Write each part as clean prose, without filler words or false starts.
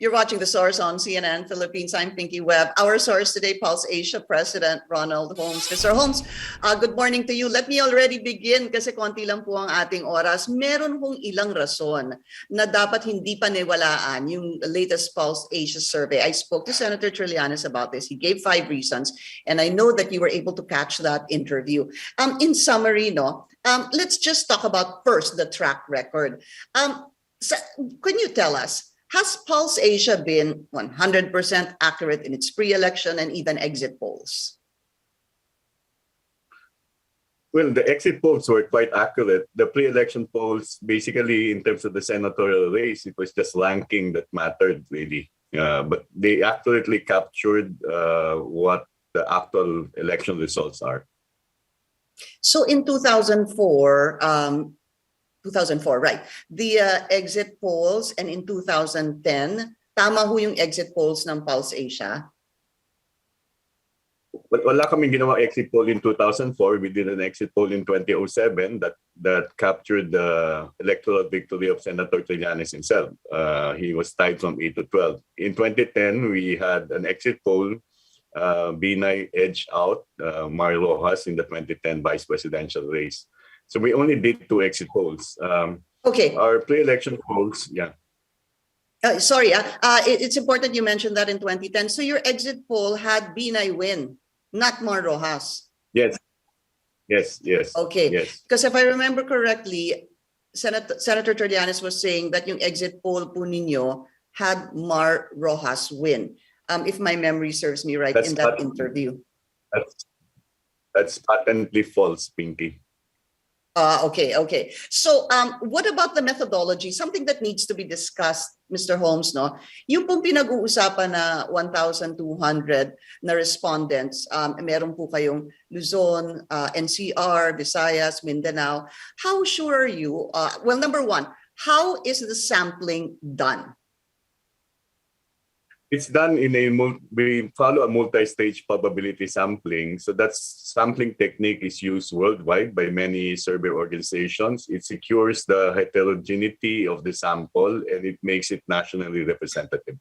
You're watching The Source on CNN Philippines. I'm Pinky Webb. Our source today, Pulse Asia President Ronald Holmes. Mr. Holmes, good morning to you. Let me already begin kasi konti lang po ang ating oras. Meron hong ilang rason na dapat hindi paniwalaan yung latest Pulse Asia survey. I spoke to Senator Trillanes about this. He gave 5 reasons, and I know that you were able to catch that interview. In summary, let's just talk about first the track record. Can you tell us, has Pulse Asia been 100% accurate in its pre-election and even exit polls? Well, the exit polls were quite accurate. The pre-election polls, basically, in terms of the senatorial race, it was just ranking that mattered, really. But they accurately captured what the actual election results are. So in 2004, right? The exit polls, and in 2010, tama ho yung exit polls ng Pulse Asia? Wala kaming ginawang exit poll in 2004. We did an exit poll in 2007 that captured the electoral victory of Senator Trillanes himself. He was tied from 8 to 12. In 2010, we had an exit poll. Binay edged out Mar Rojas in the 2010 vice presidential race. So we only did 2 exit polls. Okay. Our pre-election polls, yeah. It's important you mentioned that in 2010. So your exit poll had Binay win, not Mar Rojas. Yes. Okay. Yes. Because if I remember correctly, Senator Trillanes was saying that yung exit poll po ninyo had Mar Rojas win. If my memory serves me right, in that interview. That's patently false, Pinky. Okay. So what about the methodology? Something that needs to be discussed, Mr. Holmes, no? Yung pong pinag-uusapan na 1,200 na respondents, meron po kayong Luzon, NCR, Visayas, Mindanao. How sure are you? Well, number one, how is the sampling done? It's done we follow a multi-stage probability sampling. So that sampling technique is used worldwide by many survey organizations. It secures the heterogeneity of the sample and it makes it nationally representative.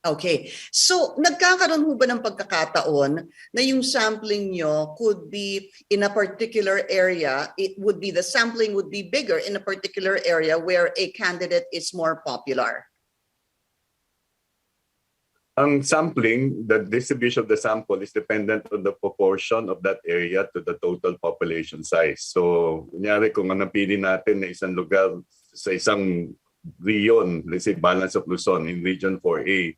Okay. So nagkakaroon ho ba ng pagkakataon na yung sampling nyo could be in a particular area, the sampling would be bigger in a particular area where a candidate is more popular? Ang sampling, the distribution of the sample is dependent on the proportion of that area to the total population size. So, kunyari kung ang napili natin na isang lugar sa isang region, let's say Balance of Luzon in Region 4A,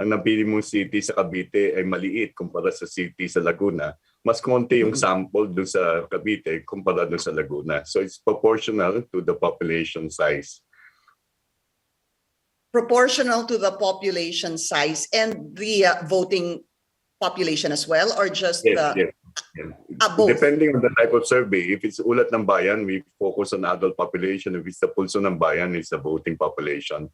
ang napili mong city sa Cavite ay maliit kumpara sa city sa Laguna, mas konti yung sample doon sa Cavite kumpara doon sa Laguna. So, it's proportional to the population size. Proportional to the population size and the voting population as well, or just yes. Both? Depending on the type of survey. If it's Ulat ng Bayan, we focus on adult population. If it's the Pulso ng Bayan, it's the voting population.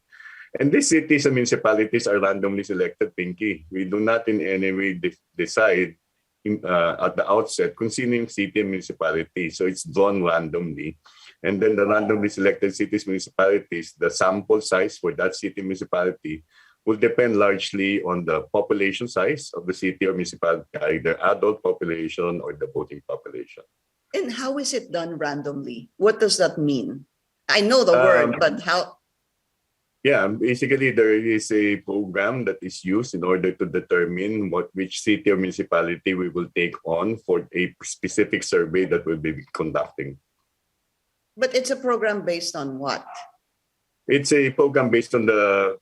And these cities and municipalities are randomly selected, Pinky. We do not in any way decide at the outset kung sino yung city and municipality. So it's drawn randomly. And then the randomly selected cities, municipalities, the sample size for that city municipality will depend largely on the population size of the city or municipality, either adult population or the voting population. And how is it done randomly? What does that mean? I know the word, but how? Yeah, basically there is a program that is used in order to determine which city or municipality we will take on for a specific survey that we'll be conducting. But it's a program based on what? It's a program based on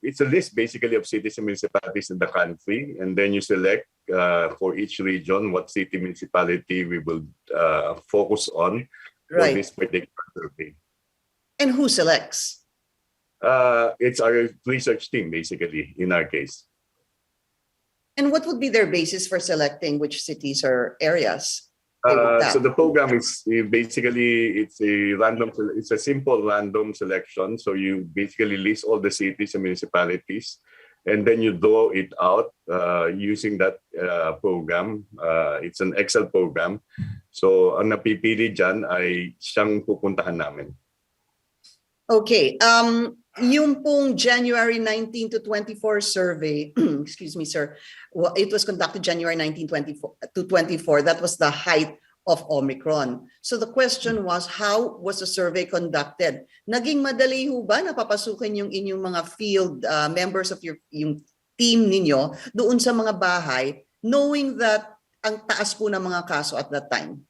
it's a list basically of cities and municipalities in the country. And then you select for each region what city municipality we will focus on for this particular survey. And who selects? It's our research team basically in our case. And what would be their basis for selecting which cities or areas? So the program is basically it's a simple random selection. So you basically list all the cities and municipalities, and then you draw it out using that program. It's an Excel program. So ang napipili dyan ay siyang pupuntahan namin. Okay. yung pong January 19 to 24 survey, excuse me, sir, it was conducted January 19 to 24. That was the height of Omicron. So the question was, how was the survey conducted? Naging madali ho ba na papasukin yung inyong mga field members of yung team ninyo doon sa mga bahay, knowing that ang taas po ng mga kaso at that time?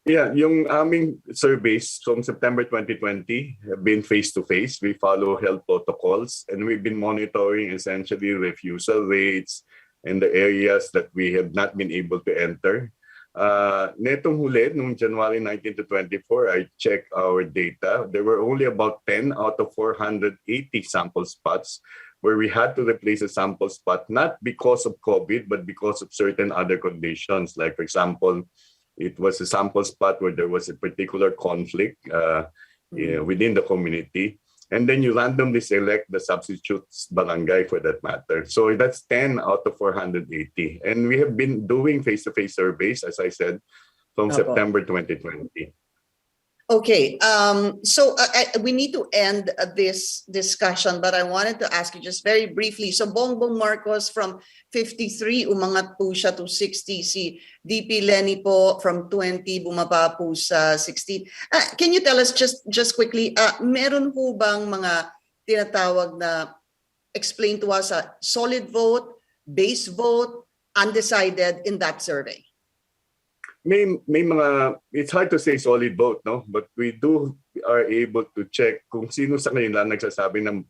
Yeah, yung aming surveys from September 2020 have been face-to-face. We follow health protocols and we've been monitoring essentially refusal rates in the areas that we have not been able to enter. Netong huli, noong January 19 to 24, I checked our data. There were only about 10 out of 480 sample spots where we had to replace a sample spot, not because of COVID, but because of certain other conditions. Like, for example, it was a sample spot where there was a particular conflict within the community. And then you randomly select the substitute barangay for that matter. So that's 10 out of 480. And we have been doing face-to-face surveys, as I said, from September 2020. Okay, so we need to end this discussion, but I wanted to ask you just very briefly. So Bongbong Marcos from 53, umangat po siya to 60. Si DP Lenny po from 20, bumaba po sa 16. Can you tell us just quickly, meron po bang mga tinatawag na, explain to us, solid vote, base vote, undecided in that survey? May mga, it's hard to say solid vote, no? But we are able to check kung sino sa kanila nagsasabi ng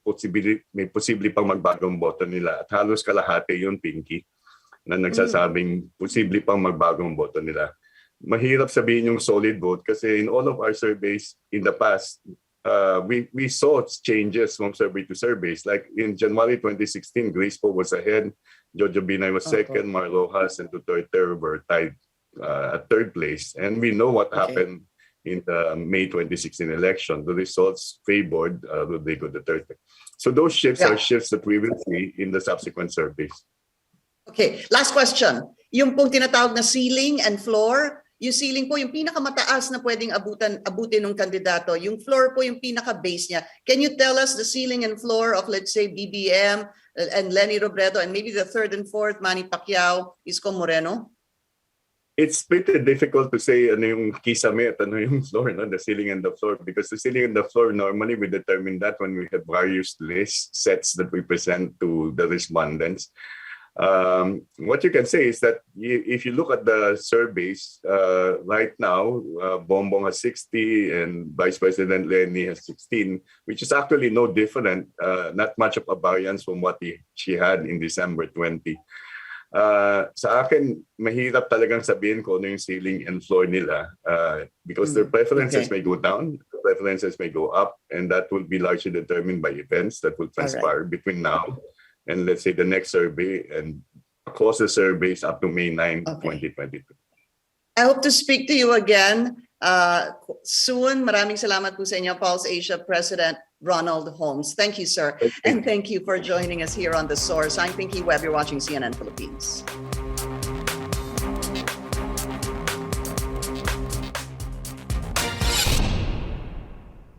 may posible pang magbagong boto nila. At halos kalahati yun, Pinky, na nagsasabing posible pang magbagong boto nila. Mahirap sabihin yung solid vote kasi in all of our surveys in the past, we saw changes from survey to surveys. Like in January 2016, Grace Poe was ahead, Jojo Binay was second, Mar Rojas and Duterte were tied at third place, and we know what happened in the May 2016 election. The results favored Rodrigo Duterte. So those shifts are shifts that we will see in the subsequent surveys. Okay, last question. Yung pong tinatawag na ceiling and floor, yung ceiling po yung pinakamataas na pwedeng abutin ng kandidato. Yung floor po yung pinaka-base niya. Can you tell us the ceiling and floor of, let's say, BBM and Lenny Robredo, and maybe the third and fourth, Manny Pacquiao, Isko Moreno? It's pretty difficult to say ano yung kisame at ano yung floor, no? The ceiling and the floor, because the ceiling and the floor, normally we determine that when we have various lists, sets that we present to the respondents. What you can say is that if you look at the surveys, right now, Bongbong has 60 and Vice President Lenny has 16, which is actually no different, not much of a variance from what she had in December 20. Sa akin, mahirap talagang sabihin kung ano yung ceiling and floor nila because their preferences may go down, their preferences may go up, and that will be largely determined by events that will transpire between now and let's say the next survey and across the surveys up to May 9, 2022. I hope to speak to you again soon. Maraming salamat po sa inyo, Pulse Asia President Ronald Holmes. Thank you, sir. And thank you for joining us here on The Source. I'm Pinky Webb. You're watching CNN Philippines.